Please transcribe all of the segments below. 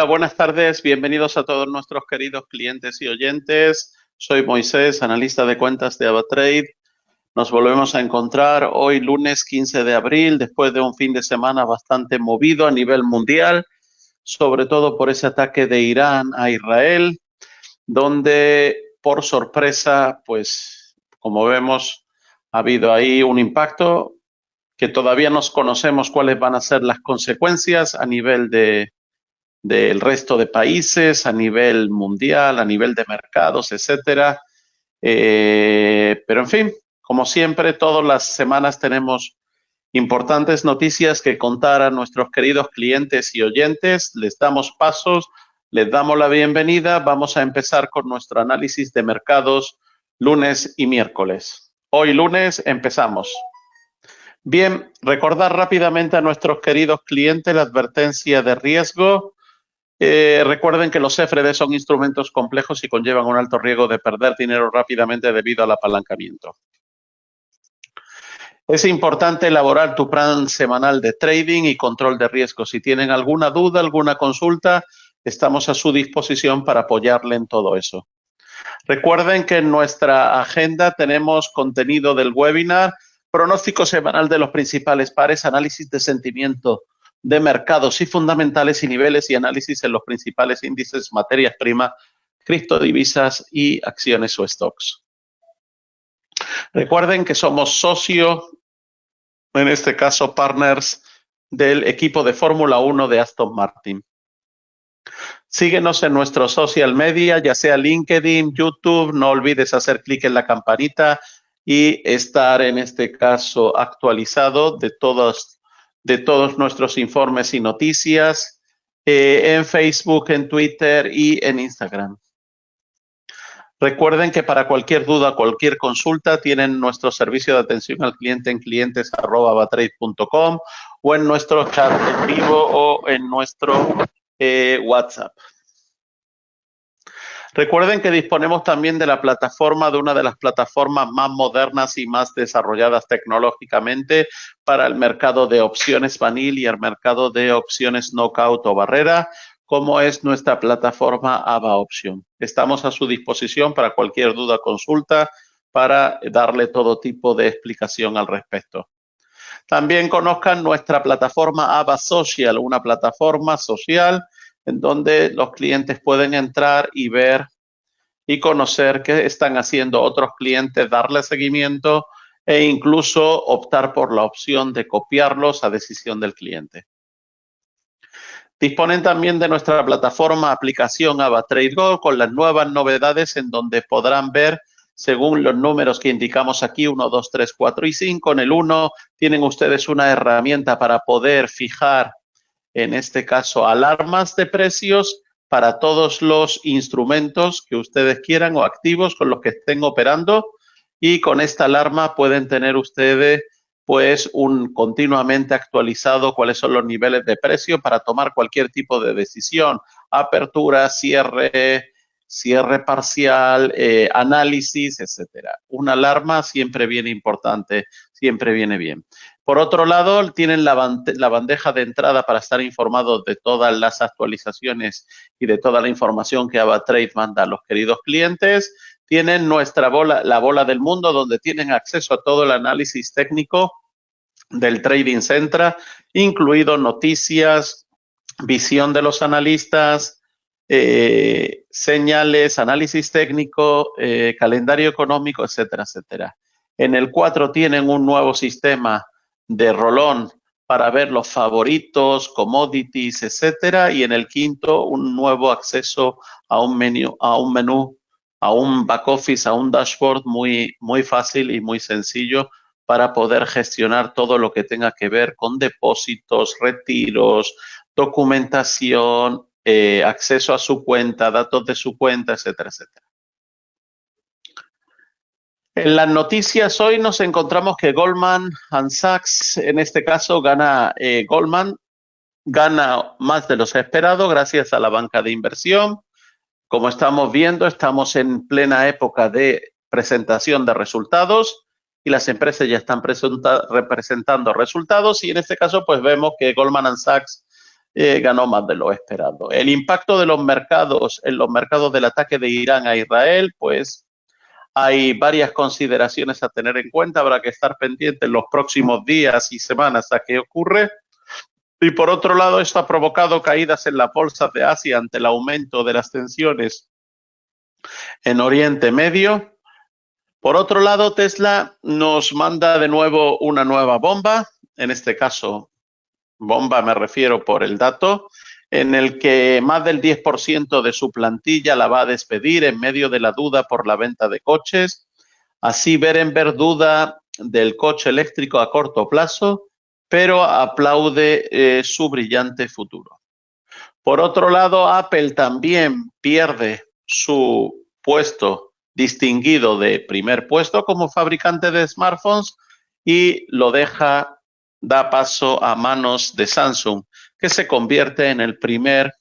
Hola, buenas tardes. Bienvenidos a todos nuestros queridos clientes y oyentes. Soy Moisés, analista de cuentas de AvaTrade. Nos volvemos a encontrar hoy lunes 15 de abril, después de un fin de semana bastante movido a nivel mundial, sobre todo por ese ataque de Irán a Israel, donde por sorpresa, pues como vemos, ha habido ahí un impacto que todavía no conocemos cuáles van a ser las consecuencias a nivel del resto de países, a nivel mundial, a nivel de mercados, etcétera. Pero en fin, como siempre, todas las semanas tenemos importantes noticias que contar a nuestros queridos clientes y oyentes. Les damos pasos, les damos la bienvenida. Vamos a empezar con nuestro análisis de mercados lunes y miércoles. Hoy lunes empezamos. Bien, recordar rápidamente a nuestros queridos clientes la advertencia de riesgo. Recuerden que los CFD son instrumentos complejos y conllevan un alto riesgo de perder dinero rápidamente debido al apalancamiento. Es importante elaborar tu plan semanal de trading y control de riesgo. Si tienen alguna duda, alguna consulta, estamos a su disposición para apoyarle en todo eso. Recuerden que en nuestra agenda tenemos contenido del webinar, pronóstico semanal de los principales pares, análisis de sentimiento de mercados y fundamentales y niveles y análisis en los principales índices, materias primas, criptodivisas y acciones o stocks. Recuerden que somos socios, en este caso partners, del equipo de Fórmula 1 de Aston Martin. Síguenos en nuestro social media, ya sea LinkedIn, YouTube. No olvides hacer clic en la campanita y estar, en este caso, actualizado de todos nuestros informes y noticias en Facebook, en Twitter y en Instagram. Recuerden que para cualquier duda, cualquier consulta, tienen nuestro servicio de atención al cliente en clientes@avatrade.com o en nuestro chat en vivo o en nuestro WhatsApp. Recuerden que disponemos también de la plataforma, de una de las plataformas más modernas y más desarrolladas tecnológicamente para el mercado de opciones vanilla y el mercado de opciones knockout o barrera, como es nuestra plataforma Ava Option. Estamos a su disposición para cualquier duda o consulta para darle todo tipo de explicación al respecto. También conozcan nuestra plataforma Ava Social, una plataforma social en donde los clientes pueden entrar y ver y conocer qué están haciendo otros clientes, darle seguimiento e incluso optar por la opción de copiarlos a decisión del cliente. Disponen también de nuestra plataforma aplicación AvaTrade Go con las nuevas novedades en donde podrán ver según los números que indicamos aquí, 1, 2, 3, 4 y 5. En el 1 tienen ustedes una herramienta para poder fijar, en este caso, alarmas de precios para todos los instrumentos que ustedes quieran o activos con los que estén operando, y con esta alarma pueden tener ustedes pues continuamente actualizado cuáles son los niveles de precio para tomar cualquier tipo de decisión, apertura, cierre parcial, análisis, etcétera. Una alarma siempre viene importante, siempre viene bien. Por otro lado, tienen la bandeja de entrada para estar informados de todas las actualizaciones y de toda la información que AvaTrade manda a los queridos clientes. Tienen nuestra la bola del mundo, donde tienen acceso a todo el análisis técnico del Trading Central, incluido noticias, visión de los analistas, señales, análisis técnico, calendario económico, etcétera, etcétera. En el 4 tienen un nuevo sistema de rolón para ver los favoritos, commodities, etcétera, y en el 5 un nuevo acceso a un menú, a un back office, a un dashboard muy fácil y muy sencillo para poder gestionar todo lo que tenga que ver con depósitos, retiros, documentación, acceso a su cuenta, datos de su cuenta, etcétera, etcétera. En las noticias hoy nos encontramos que Goldman Sachs, en este caso Goldman gana más de lo esperado gracias a la banca de inversión. Como estamos viendo, estamos en plena época de presentación de resultados y las empresas ya están representando resultados, y en este caso pues vemos que Goldman Sachs ganó más de lo esperado. El impacto de los mercados en los mercados del ataque de Irán a Israel, pues hay varias consideraciones a tener en cuenta. Habrá que estar pendiente en los próximos días y semanas a qué ocurre. Y por otro lado, esto ha provocado caídas en las bolsas de Asia ante el aumento de las tensiones en Oriente Medio. Por otro lado, Tesla nos manda de nuevo una nueva bomba, en este caso, bomba me refiero por el dato, en el que más del 10% de su plantilla la va a despedir en medio de la duda por la venta de coches. Así Berenberg duda del coche eléctrico a corto plazo, pero aplaude su brillante futuro. Por otro lado, Apple también pierde su puesto distinguido de primer puesto como fabricante de smartphones y lo da paso a manos de Samsung, que se convierte en el primer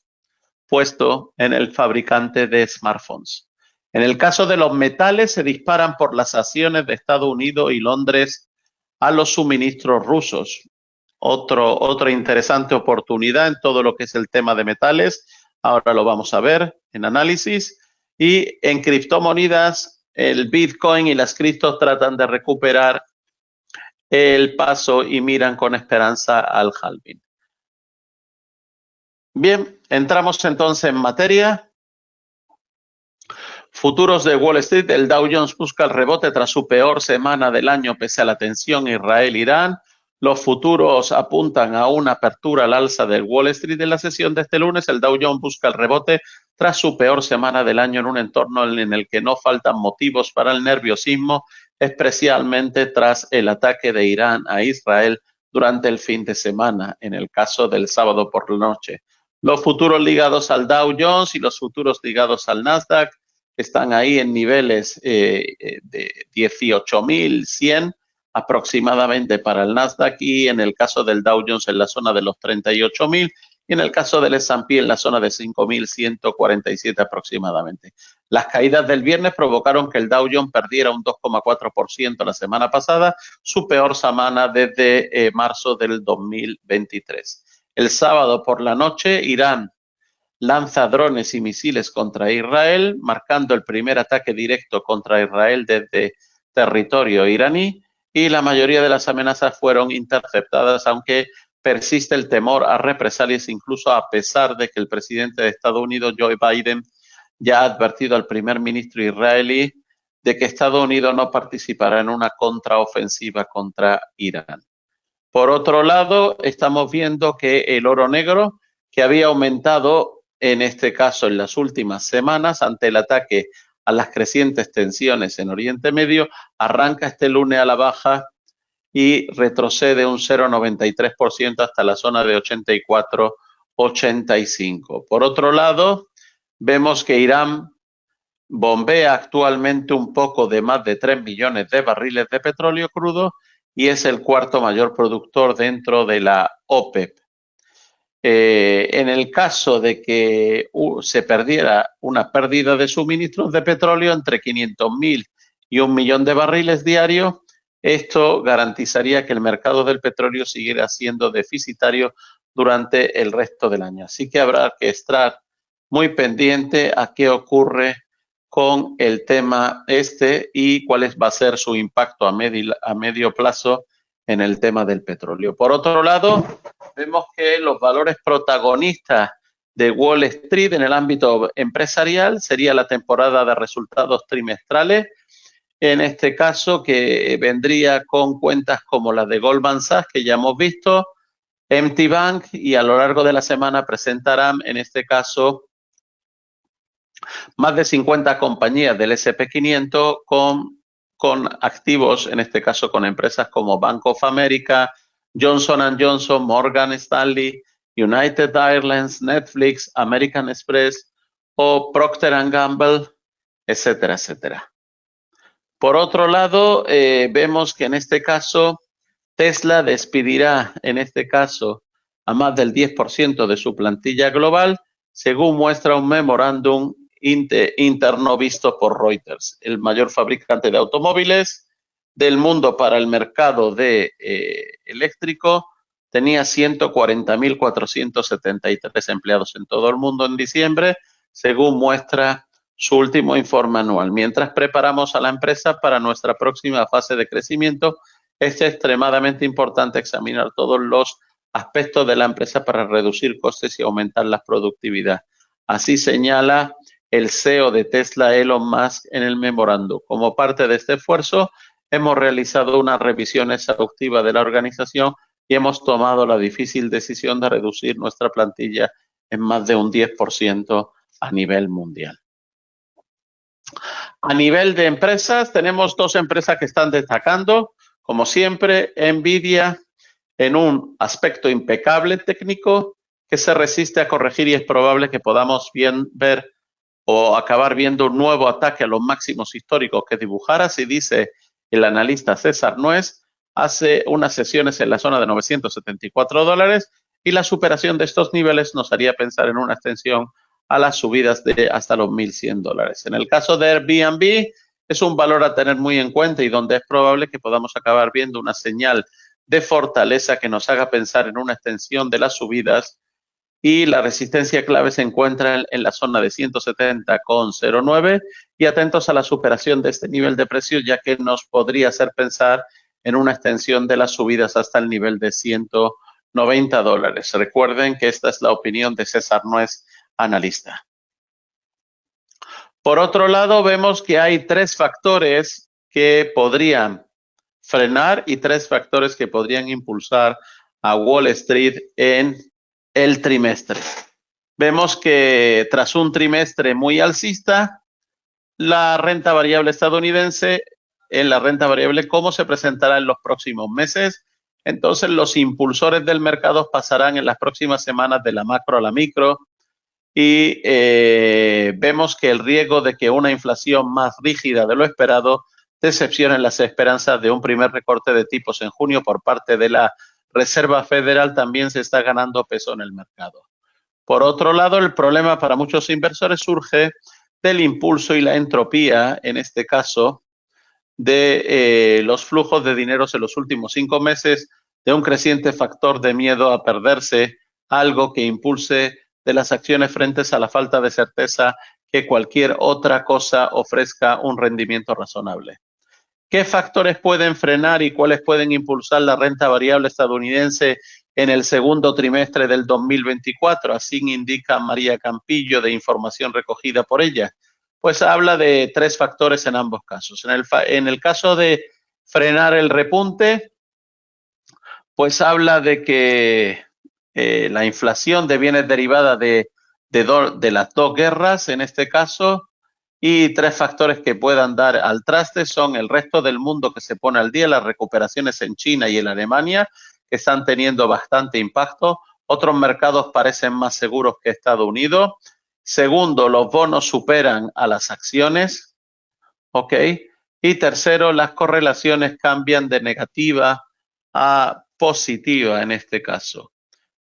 puesto en el fabricante de smartphones. En el caso de los metales, se disparan por las acciones de Estados Unidos y Londres a los suministros rusos. Otra interesante oportunidad en todo lo que es el tema de metales. Ahora lo vamos a ver en análisis. Y en criptomonedas, el Bitcoin y las criptos tratan de recuperar el paso y miran con esperanza al halving. Bien, entramos entonces en materia. Futuros de Wall Street, el Dow Jones busca el rebote tras su peor semana del año pese a la tensión Israel-Irán. Los futuros apuntan a una apertura al alza del Wall Street en la sesión de este lunes. El Dow Jones busca el rebote tras su peor semana del año en un entorno en el que no faltan motivos para el nerviosismo, especialmente tras el ataque de Irán a Israel durante el fin de semana, en el caso del sábado por la noche. Los futuros ligados al Dow Jones y los futuros ligados al Nasdaq están ahí en niveles de 18.100 aproximadamente para el Nasdaq y en el caso del Dow Jones en la zona de los 38.000 y en el caso del S&P en la zona de 5.147 aproximadamente. Las caídas del viernes provocaron que el Dow Jones perdiera un 2,4% la semana pasada, su peor semana desde marzo del 2023. El sábado por la noche, Irán lanza drones y misiles contra Israel, marcando el primer ataque directo contra Israel desde territorio iraní, y la mayoría de las amenazas fueron interceptadas, aunque persiste el temor a represalias, incluso a pesar de que el presidente de Estados Unidos, Joe Biden, ya ha advertido al primer ministro israelí de que Estados Unidos no participará en una contraofensiva contra Irán. Por otro lado, estamos viendo que el oro negro, que había aumentado en este caso en las últimas semanas ante el ataque a las crecientes tensiones en Oriente Medio, arranca este lunes a la baja y retrocede un 0,93% hasta la zona de 84,85. Por otro lado, vemos que Irán bombea actualmente un poco de más de 3 millones de barriles de petróleo crudo y es el cuarto mayor productor dentro de la OPEP. En el caso de que se perdiera una pérdida de suministros de petróleo entre 500.000 y 1 millón de barriles diarios, esto garantizaría que el mercado del petróleo siguiera siendo deficitario durante el resto del año. Así que habrá que estar muy pendiente a qué ocurre con el tema y cuál va a ser su impacto a medio plazo en el tema del petróleo. Por otro lado, vemos que los valores protagonistas de Wall Street en el ámbito empresarial sería la temporada de resultados trimestrales, en este caso que vendría con cuentas como las de Goldman Sachs, que ya hemos visto, MT Bank, y a lo largo de la semana presentarán, en este caso, más de 50 compañías del S&P 500 con activos, en este caso con empresas como Bank of America, Johnson & Johnson, Morgan Stanley, United Airlines, Netflix, American Express o Procter & Gamble, etcétera, etcétera. Por otro lado, vemos que en este caso Tesla despedirá, en este caso, a más del 10% de su plantilla global, según muestra un memorándum interno visto por Reuters, el mayor fabricante de automóviles del mundo para el mercado de eléctrico, tenía 140.473 empleados en todo el mundo en diciembre, según muestra su último informe anual. Mientras preparamos a la empresa para nuestra próxima fase de crecimiento, es extremadamente importante examinar todos los aspectos de la empresa para reducir costes y aumentar la productividad. Así señala el CEO de Tesla, Elon Musk, en el memorando. Como parte de este esfuerzo, hemos realizado una revisión exhaustiva de la organización y hemos tomado la difícil decisión de reducir nuestra plantilla en más de un 10% a nivel mundial. A nivel de empresas, tenemos dos empresas que están destacando. Como siempre, Nvidia en un aspecto impecable técnico que se resiste a corregir y es probable que podamos ver o acabar viendo un nuevo ataque a los máximos históricos que dibujara, si dice el analista César Nuez, hace unas sesiones en la zona de $974 y la superación de estos niveles nos haría pensar en una extensión a las subidas de hasta los $1.100. En el caso de Airbnb, es un valor a tener muy en cuenta y donde es probable que podamos acabar viendo una señal de fortaleza que nos haga pensar en una extensión de las subidas, y la resistencia clave se encuentra en la zona de 170,09 y atentos a la superación de este nivel de precio, ya que nos podría hacer pensar en una extensión de las subidas hasta el nivel de $190. Recuerden que esta es la opinión de César Nuez, analista. Por otro lado, vemos que hay tres factores que podrían frenar y tres factores que podrían impulsar a Wall Street en el trimestre. Vemos que tras un trimestre muy alcista, la renta variable estadounidense, en la renta variable, ¿cómo se presentará en los próximos meses? Entonces, los impulsores del mercado pasarán en las próximas semanas de la macro a la micro y vemos que el riesgo de que una inflación más rígida de lo esperado decepcione las esperanzas de un primer recorte de tipos en junio por parte de la Reserva Federal también se está ganando peso en el mercado. Por otro lado, el problema para muchos inversores surge del impulso y la entropía, en este caso, de los flujos de dinero en los últimos 5 meses, de un creciente factor de miedo a perderse algo que impulse de las acciones frente a la falta de certeza que cualquier otra cosa ofrezca un rendimiento razonable. ¿Qué factores pueden frenar y cuáles pueden impulsar la renta variable estadounidense en el segundo trimestre del 2024? Así indica María Campillo, de información recogida por ella. Pues habla de tres factores en ambos casos. En el caso de frenar el repunte, pues habla de que la inflación de bienes derivada de las dos guerras, en este caso, y tres factores que puedan dar al traste son el resto del mundo que se pone al día, las recuperaciones en China y en Alemania, que están teniendo bastante impacto. Otros mercados parecen más seguros que Estados Unidos. Segundo, los bonos superan a las acciones. ¿Ok? Y tercero, las correlaciones cambian de negativa a positiva en este caso.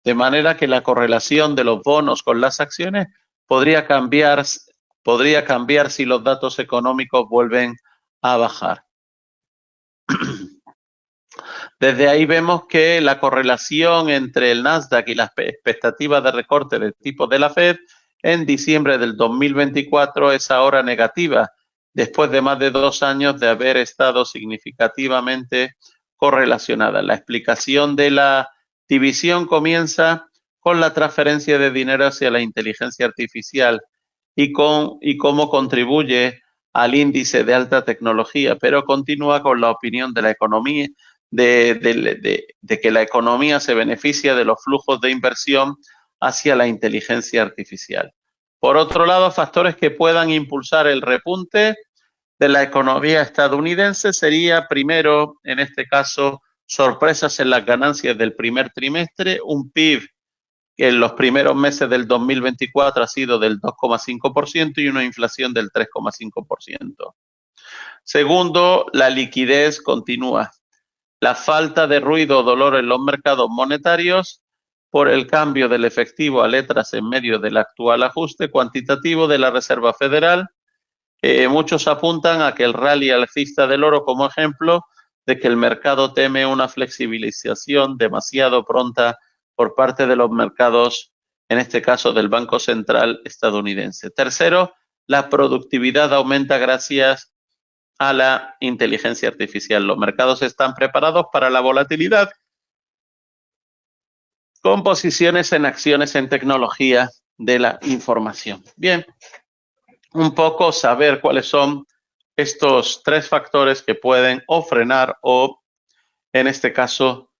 De manera que la correlación de los bonos con las acciones podría cambiar si los datos económicos vuelven a bajar. Desde ahí vemos que la correlación entre el Nasdaq y las expectativas de recorte de tipos de la Fed en diciembre del 2024 es ahora negativa, después de más de 2 años de haber estado significativamente correlacionada. La explicación de la división comienza con la transferencia de dinero hacia la inteligencia artificial y cómo contribuye al índice de alta tecnología, pero continúa con la opinión de la economía, de que la economía se beneficia de los flujos de inversión hacia la inteligencia artificial. Por otro lado, factores que puedan impulsar el repunte de la economía estadounidense sería, primero, en este caso, sorpresas en las ganancias del primer trimestre, un PIB que en los primeros meses del 2024 ha sido del 2,5% y una inflación del 3,5%. Segundo, la liquidez continúa. La falta de ruido o dolor en los mercados monetarios por el cambio del efectivo a letras en medio del actual ajuste cuantitativo de la Reserva Federal. Muchos apuntan a que el rally alcista del oro, como ejemplo, de que el mercado teme una flexibilización demasiado pronta por parte de los mercados, en este caso del Banco Central estadounidense. Tercero, la productividad aumenta gracias a la inteligencia artificial. Los mercados están preparados para la volatilidad con posiciones en acciones en tecnología de la información. Bien, un poco saber cuáles son estos tres factores que pueden o frenar o, en este caso,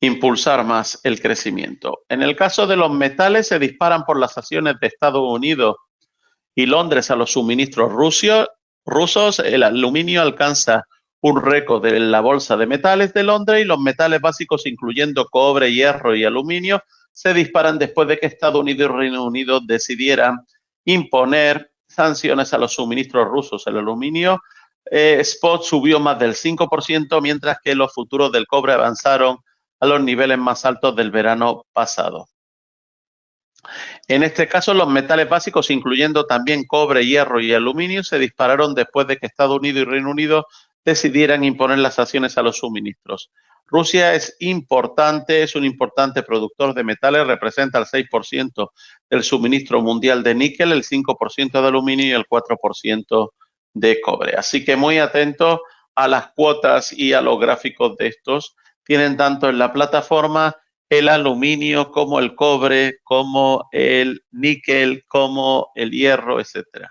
impulsar más el crecimiento. En el caso de los metales, se disparan por las acciones de Estados Unidos y Londres a los suministros rusos. El aluminio alcanza un récord de la bolsa de metales de Londres y los metales básicos, incluyendo cobre, hierro y aluminio, se disparan después de que Estados Unidos y Reino Unido decidieran imponer sanciones a los suministros rusos. El aluminio spot subió más del 5%, mientras que los futuros del cobre avanzaron a los niveles más altos del verano pasado. En este caso, los metales básicos, incluyendo también cobre, hierro y aluminio, se dispararon después de que Estados Unidos y Reino Unido decidieran imponer las sanciones a los suministros. Rusia es un importante productor de metales, representa el 6% del suministro mundial de níquel, el 5% de aluminio y el 4% de cobre. Así que muy atento a las cuotas y a los gráficos de estos. Tienen tanto en la plataforma el aluminio, como el cobre, como el níquel, como el hierro, etcétera.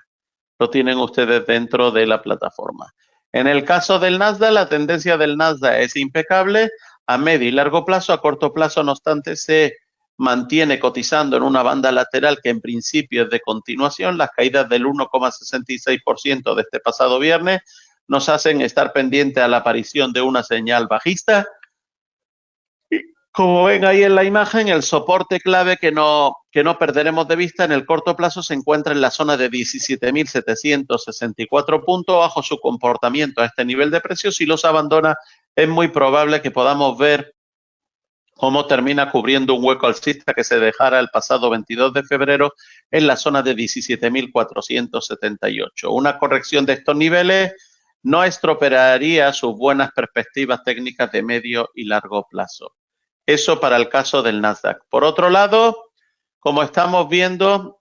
Lo tienen ustedes dentro de la plataforma. En el caso del Nasdaq, la tendencia del Nasdaq es impecable a medio y largo plazo. A corto plazo, no obstante, se mantiene cotizando en una banda lateral que en principio es de continuación. Las caídas del 1,66% de este pasado viernes nos hacen estar pendientes a la aparición de una señal bajista. Como ven ahí en la imagen, el soporte clave que no perderemos de vista en el corto plazo se encuentra en la zona de 17.764 puntos. Bajo su comportamiento a este nivel de precios, si los abandona, es muy probable que podamos ver cómo termina cubriendo un hueco alcista que se dejara el pasado 22 de febrero en la zona de 17.478. Una corrección de estos niveles no estropearía sus buenas perspectivas técnicas de medio y largo plazo. Eso para el caso del Nasdaq. Por otro lado, como estamos viendo,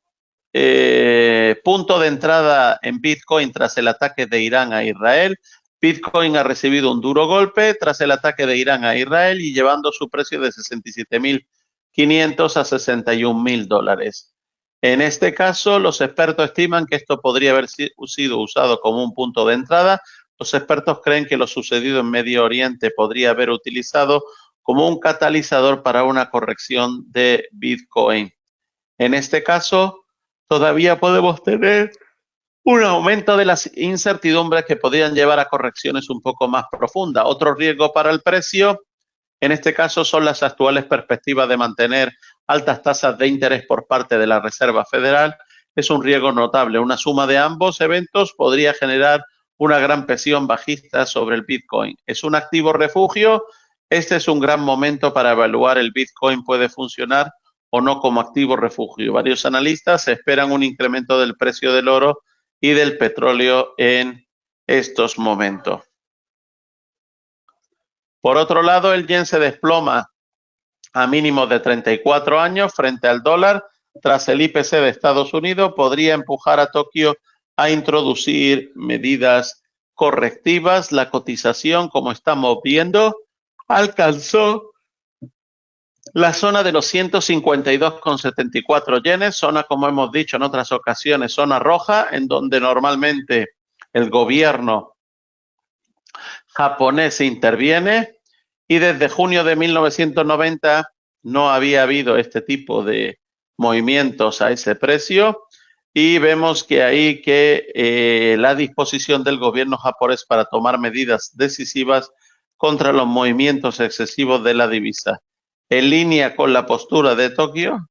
punto de entrada en Bitcoin tras el ataque de Irán a Israel. Bitcoin ha recibido un duro golpe tras el ataque de Irán a Israel y llevando su precio de 67.500 a $61.000. En este caso, los expertos estiman que esto podría haber sido usado como un punto de entrada. Los expertos creen que lo sucedido en Medio Oriente podría haber utilizado como un catalizador para una corrección de Bitcoin. En este caso, todavía podemos tener un aumento de las incertidumbres que podrían llevar a correcciones un poco más profundas. Otro riesgo para el precio, en este caso, son las actuales perspectivas de mantener altas tasas de interés por parte de la Reserva Federal. Es un riesgo notable. Una suma de ambos eventos podría generar una gran presión bajista sobre el Bitcoin. ¿Es un activo refugio? Este es un gran momento para evaluar el Bitcoin puede funcionar o no como activo refugio. Varios analistas esperan un incremento del precio del oro y del petróleo en estos momentos. Por otro lado, el yen se desploma a mínimos de 34 años frente al dólar tras el IPC de Estados Unidos. Podría empujar a Tokio a introducir medidas correctivas. La cotización, como estamos viendo, alcanzó la zona de los 152,74 yenes, zona, como hemos dicho en otras ocasiones, zona roja, en donde normalmente el gobierno japonés interviene, y desde junio de 1990 no había habido este tipo de movimientos a ese precio, y vemos que ahí la disposición del gobierno japonés para tomar medidas decisivas contra los movimientos excesivos de la divisa. En línea con la postura de Tokio,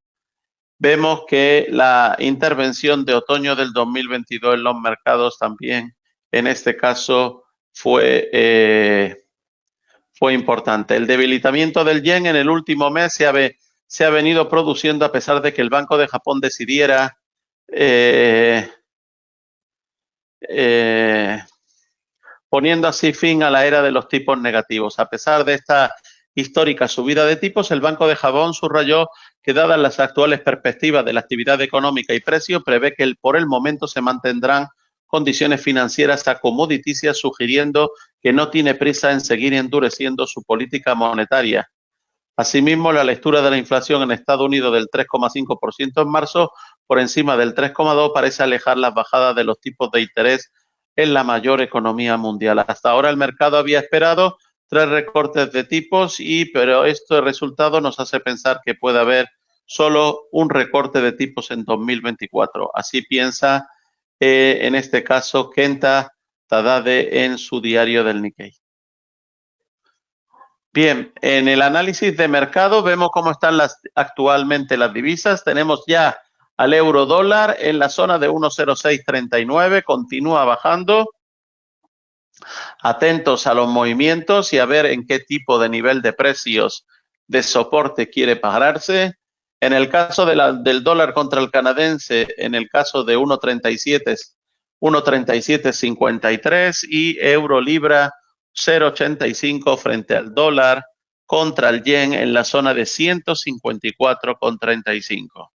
vemos que la intervención de otoño del 2022 en los mercados también, en este caso, fue importante. El debilitamiento del yen en el último mes se ha venido produciendo a pesar de que el Banco de Japón decidiera poniendo así fin a la era de los tipos negativos. A pesar de esta histórica subida de tipos, el Banco de Japón subrayó que, dadas las actuales perspectivas de la actividad económica y precios, prevé que por el momento se mantendrán condiciones financieras acomoditicias, sugiriendo que no tiene prisa en seguir endureciendo su política monetaria. Asimismo, la lectura de la inflación en Estados Unidos del 3,5% en marzo, por encima del 3,2%, parece alejar las bajadas de los tipos de interés en la mayor economía mundial. Hasta ahora el mercado había esperado 3 recortes de tipos, pero este resultado nos hace pensar que puede haber solo un recorte de tipos en 2024. Así piensa, en este caso, Kenta Tadade en su diario del Nikkei. Bien, en el análisis de mercado vemos cómo están actualmente las divisas. Tenemos ya al euro dólar en la zona de 1,0639, continúa bajando. Atentos a los movimientos y a ver en qué tipo de nivel de precios de soporte quiere pararse. En el caso del dólar contra el canadiense, en el caso de 1,3753 y euro libra 0,85 frente al dólar contra el yen en la zona de 154,35.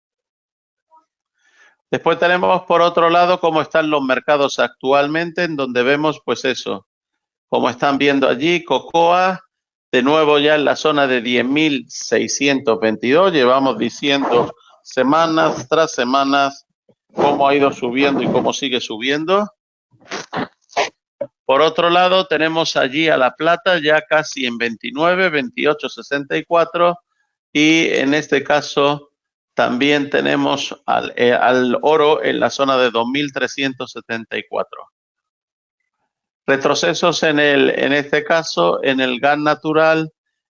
Después tenemos por otro lado cómo están los mercados actualmente, en donde vemos pues eso, como están viendo allí, Cocoa de nuevo ya en la zona de 10.622, llevamos diciendo semanas tras semanas cómo ha ido subiendo y cómo sigue subiendo. Por otro lado, tenemos allí a la plata ya casi en 29, 28.64 y en este caso también tenemos al oro en la zona de 2.374. Retrocesos en este caso en el gas natural,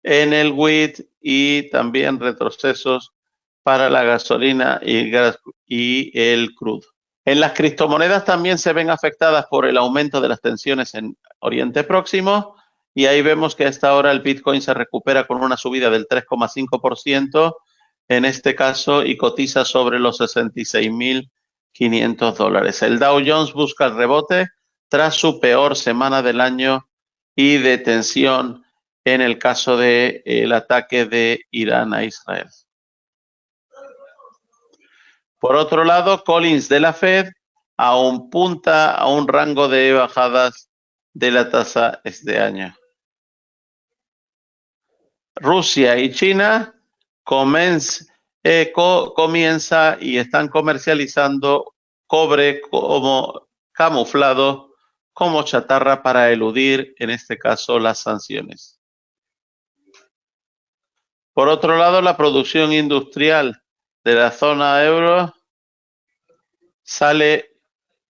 en el wheat y también retrocesos para la gasolina y el crudo. En las criptomonedas también se ven afectadas por el aumento de las tensiones en Oriente Próximo y ahí vemos que a esta hora el Bitcoin se recupera con una subida del 3,5% en este caso y cotiza sobre los $66.500. El Dow Jones busca el rebote tras su peor semana del año y de tensión en el caso del ataque de Irán a Israel. Por otro lado, Collins de la Fed apunta a un rango de bajadas de la tasa este año. Rusia y China comienza y están comercializando cobre como camuflado como chatarra para eludir, en este caso, las sanciones. Por otro lado, la producción industrial de la zona euro sale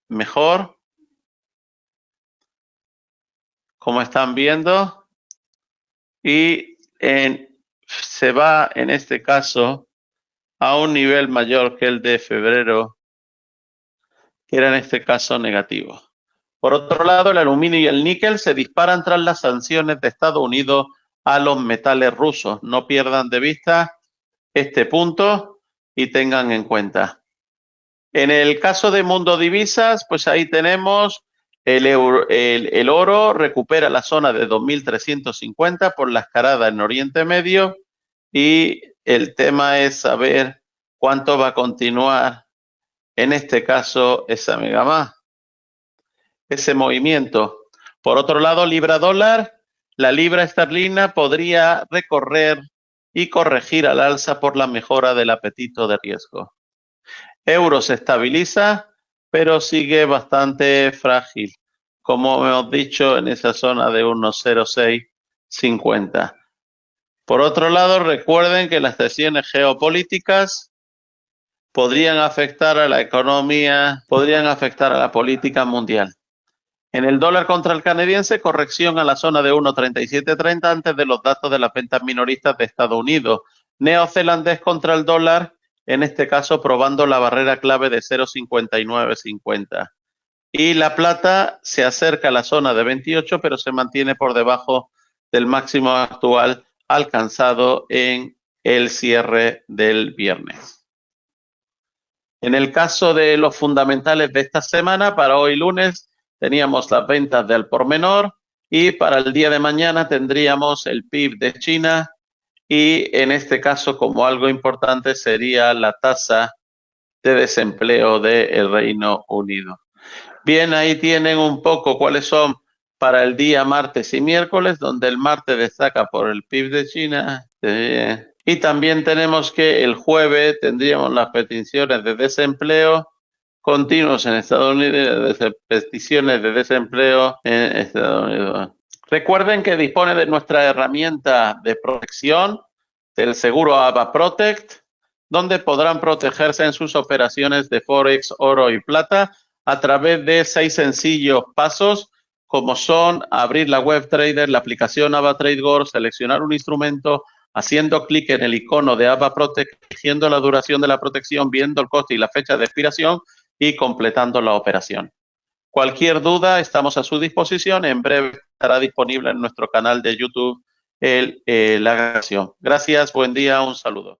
mejor, como están viendo, y se va, en este caso, a un nivel mayor que el de febrero, que era en este caso negativo. Por otro lado, el aluminio y el níquel se disparan tras las sanciones de Estados Unidos a los metales rusos. No pierdan de vista este punto y tengan en cuenta. En el caso de Mundo Divisas, pues ahí tenemos el oro recupera la zona de 2.350 por la escalada en Oriente Medio y el tema es saber cuánto va a continuar, en este caso, esa megamá, ese movimiento. Por otro lado, libra dólar, la libra esterlina podría recorrer y corregir al alza por la mejora del apetito de riesgo. Euro se estabiliza, pero sigue bastante frágil, como hemos dicho, en esa zona de 1,0650. Por otro lado, recuerden que las tensiones geopolíticas podrían afectar a la economía, podrían afectar a la política mundial. En el dólar contra el canadiense, corrección a la zona de 1,3730 antes de los datos de las ventas minoristas de Estados Unidos. Neozelandés contra el dólar, en este caso probando la barrera clave de 0,5950. Y la plata se acerca a la zona de 28, pero se mantiene por debajo del máximo actual alcanzado en el cierre del viernes. En el caso de los fundamentales de esta semana, para hoy lunes, teníamos las ventas de al por menor y para el día de mañana tendríamos el PIB de China y en este caso como algo importante sería la tasa de desempleo del Reino Unido. Bien, ahí tienen un poco cuáles son para el día martes y miércoles, donde el martes destaca por el PIB de China. Y también tenemos que el jueves tendríamos las peticiones de desempleo continuos en Estados Unidos, peticiones de desempleo en Estados Unidos. Recuerden que dispone de nuestra herramienta de protección del seguro ABA Protect, donde podrán protegerse en sus operaciones de Forex, oro y plata a través de 6 sencillos pasos, como son abrir la web trader, la aplicación ABA Trade Go, seleccionar un instrumento, haciendo clic en el icono de ABA Protect, eligiendo la duración de la protección, viendo el coste y la fecha de expiración y completando la operación. Cualquier duda, estamos a su disposición. En breve estará disponible en nuestro canal de YouTube la grabación. Gracias, buen día, un saludo.